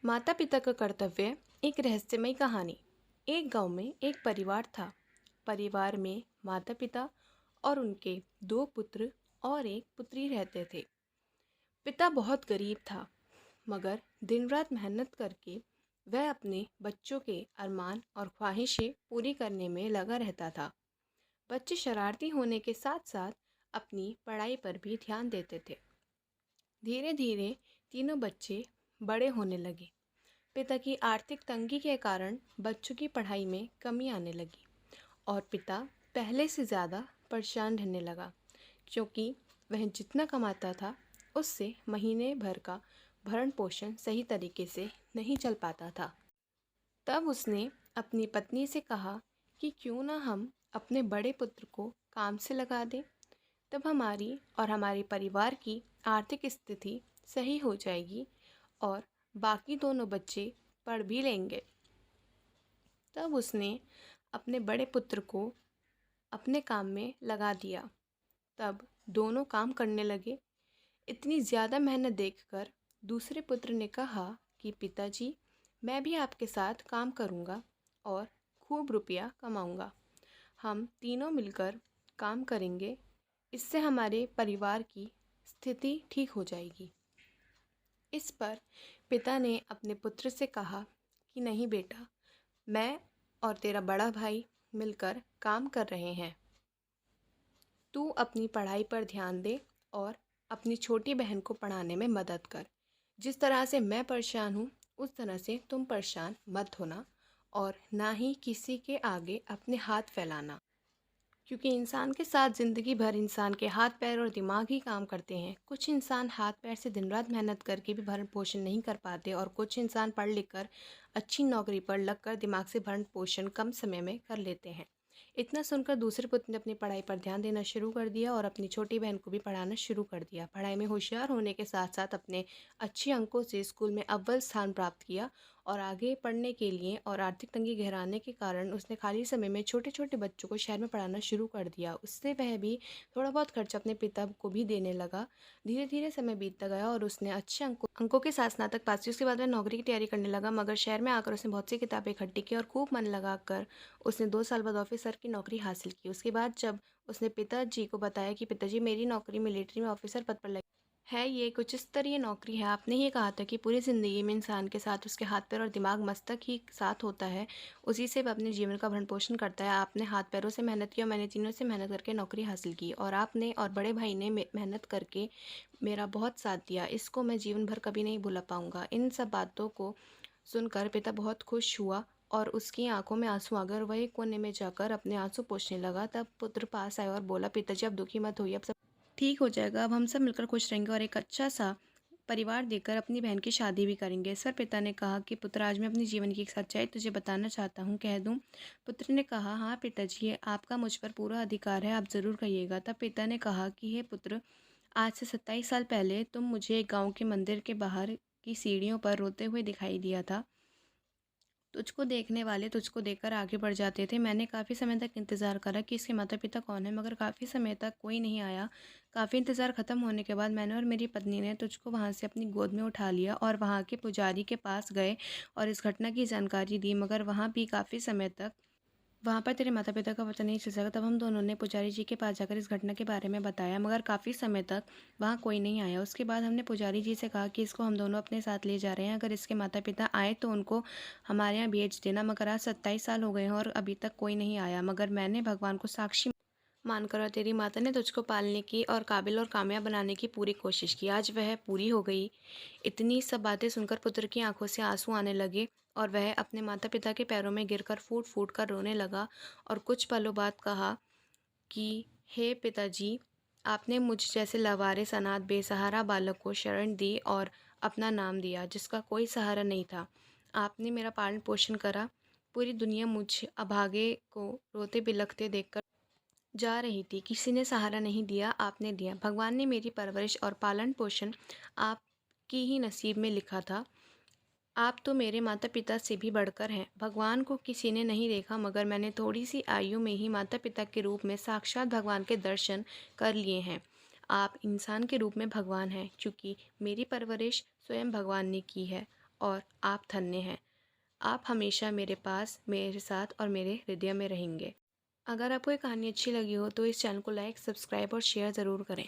माता पिता का कर्तव्य। एक रहस्यमयी कहानी। एक गांव में एक परिवार था। परिवार में माता पिता और उनके दो पुत्र और एक पुत्री रहते थे। पिता बहुत गरीब था, मगर दिन रात मेहनत करके वह अपने बच्चों के अरमान और ख्वाहिशें पूरी करने में लगा रहता था। बच्चे शरारती होने के साथ साथ अपनी पढ़ाई पर भी ध्यान देते थे। धीरे धीरे तीनों बच्चे बड़े होने लगे। पिता की आर्थिक तंगी के कारण बच्चों की पढ़ाई में कमी आने लगी और पिता पहले से ज़्यादा परेशान रहने लगा, क्योंकि वह जितना कमाता था उससे महीने भर का भरण पोषण सही तरीके से नहीं चल पाता था। तब उसने अपनी पत्नी से कहा कि क्यों ना हम अपने बड़े पुत्र को काम से लगा दें, तब हमारी और हमारे परिवार की आर्थिक स्थिति सही हो जाएगी और बाकी दोनों बच्चे पढ़ भी लेंगे। तब उसने अपने बड़े पुत्र को अपने काम में लगा दिया। तब दोनों काम करने लगे। इतनी ज़्यादा मेहनत देखकर दूसरे पुत्र ने कहा कि पिताजी, मैं भी आपके साथ काम करूँगा और खूब रुपया कमाऊँगा। हम तीनों मिलकर काम करेंगे, इससे हमारे परिवार की स्थिति ठीक हो जाएगी। इस पर पिता ने अपने पुत्र से कहा कि नहीं बेटा, मैं और तेरा बड़ा भाई मिलकर काम कर रहे हैं। तू अपनी पढ़ाई पर ध्यान दे और अपनी छोटी बहन को पढ़ाने में मदद कर। जिस तरह से मैं परेशान हूँ उस तरह से तुम परेशान मत होना और ना ही किसी के आगे अपने हाथ फैलाना, क्योंकि इंसान के साथ ज़िंदगी भर इंसान के हाथ पैर और दिमाग ही काम करते हैं। कुछ इंसान हाथ पैर से दिन रात मेहनत करके भी भरण पोषण नहीं कर पाते और कुछ इंसान पढ़ लिख कर अच्छी नौकरी पर लगकर दिमाग से भरण पोषण कम समय में कर लेते हैं। इतना सुनकर दूसरे पुत्र ने अपनी पढ़ाई पर ध्यान देना शुरू कर दिया और अपनी छोटी बहन को भी पढ़ाना शुरू कर दिया। पढ़ाई में होशियार होने के साथ साथ अपने अच्छे अंकों से स्कूल में अव्वल स्थान प्राप्त किया और आगे पढ़ने के लिए और आर्थिक तंगी गहराने के कारण उसने खाली समय में छोटे छोटे बच्चों को शहर में पढ़ाना शुरू कर दिया। उससे वह भी थोड़ा बहुत खर्च अपने पिता को भी देने लगा। धीरे धीरे समय बीतता गया और उसने अच्छे अंकों के साथ स्नातक पास की। उसके बाद वह नौकरी की तैयारी करने लगा, मगर शहर में आकर उसने बहुत सी किताबें इकट्ठी की और खूब मन लगाकर उसने 2 साल बाद ऑफिसर की नौकरी हासिल की। उसके बाद जब उसने पिताजी को बताया कि पिताजी, मेरी नौकरी मिलिट्री में ऑफिसर पद पर लगी है, ये कुछ इस स्तरीय नौकरी है, आपने ये कहा था कि पूरी ज़िंदगी में इंसान के साथ उसके हाथ पैर और दिमाग मस्तक ही साथ होता है, उसी से वह अपने जीवन का भरण पोषण करता है। आपने हाथ पैरों से मेहनत की और मैंने तीनों से मेहनत करके नौकरी हासिल की और आपने और बड़े भाई ने मेहनत करके मेरा बहुत साथ दिया। इसको मैं जीवन भर कभी नहीं भुला पाऊँगा। इन सब बातों को सुनकर पिता बहुत खुश हुआ और उसकी आंखों में आंसू आ गए और वह एक कोने में जाकर अपने आंसू पोंछने लगा। तब पुत्र पास आया और बोला, पिताजी, अब दुखी मत होइए, अब सब ठीक हो जाएगा। अब हम सब मिलकर खुश रहेंगे और एक अच्छा सा परिवार देकर अपनी बहन की शादी भी करेंगे। इस पर पिता ने कहा कि पुत्र, आज मैं अपने जीवन की एक सच्चाई तुझे बताना चाहता हूँ, कह दूँ? पुत्र ने कहा, हाँ पिताजी, ये आपका मुझ पर पूरा अधिकार है, आप ज़रूर कहिएगा। तब पिता ने कहा कि हे पुत्र, आज से 27 साल पहले तुम मुझे एक गाँव के मंदिर के बाहर की सीढ़ियों पर रोते हुए दिखाई दिया था। तुझको देखने वाले तुझको देखकर आगे बढ़ जाते थे। मैंने काफ़ी समय तक इंतज़ार करा कि इसके माता पिता कौन है, मगर काफ़ी समय तक कोई नहीं आया। काफ़ी इंतज़ार ख़त्म होने के बाद मैंने और मेरी पत्नी ने तुझको वहाँ से अपनी गोद में उठा लिया और वहाँ के पुजारी के पास गए और इस घटना की जानकारी दी, मगर वहाँ भी काफ़ी समय तक वहाँ पर तेरे माता पिता का पता नहीं चल सका। तब हम दोनों ने पुजारी जी के पास जाकर इस घटना के बारे में बताया, मगर काफ़ी समय तक वहाँ कोई नहीं आया। उसके बाद हमने पुजारी जी से कहा कि इसको हम दोनों अपने साथ ले जा रहे हैं, अगर इसके माता पिता आए तो उनको हमारे यहाँ भेज देना। मगर आज 27 साल हो गए हैं और अभी तक कोई नहीं आया, मगर मैंने भगवान को साक्षी मानकर और तेरी माता ने तुझको पालने की और काबिल और कामयाब बनाने की पूरी कोशिश की। आज वह पूरी हो गई। इतनी सब बातें सुनकर पुत्र की आंखों से आंसू आने लगे और वह अपने माता पिता के पैरों में गिरकर फूट फूट कर रोने लगा और कुछ पलों बाद कहा कि हे पिताजी, आपने मुझ जैसे लावारिस अनाथ बेसहारा बालक को शरण दी और अपना नाम दिया, जिसका कोई सहारा नहीं था। आपने मेरा पालन पोषण करा। पूरी दुनिया मुझ अभागे को रोते बिलखते देखकर जा रही थी, किसी ने सहारा नहीं दिया, आपने दिया। भगवान ने मेरी परवरिश और पालन पोषण आपकी ही नसीब में लिखा था। आप तो मेरे माता पिता से भी बढ़कर हैं। भगवान को किसी ने नहीं देखा, मगर मैंने थोड़ी सी आयु में ही माता पिता के रूप में साक्षात भगवान के दर्शन कर लिए हैं। आप इंसान के रूप में भगवान हैं, क्योंकि मेरी परवरिश स्वयं भगवान ने की है और आप धन्य हैं। आप हमेशा मेरे पास, मेरे साथ और मेरे हृदय में रहेंगे। अगर आपको ये कहानी अच्छी लगी हो तो इस चैनल को लाइक, सब्सक्राइब और शेयर ज़रूर करें।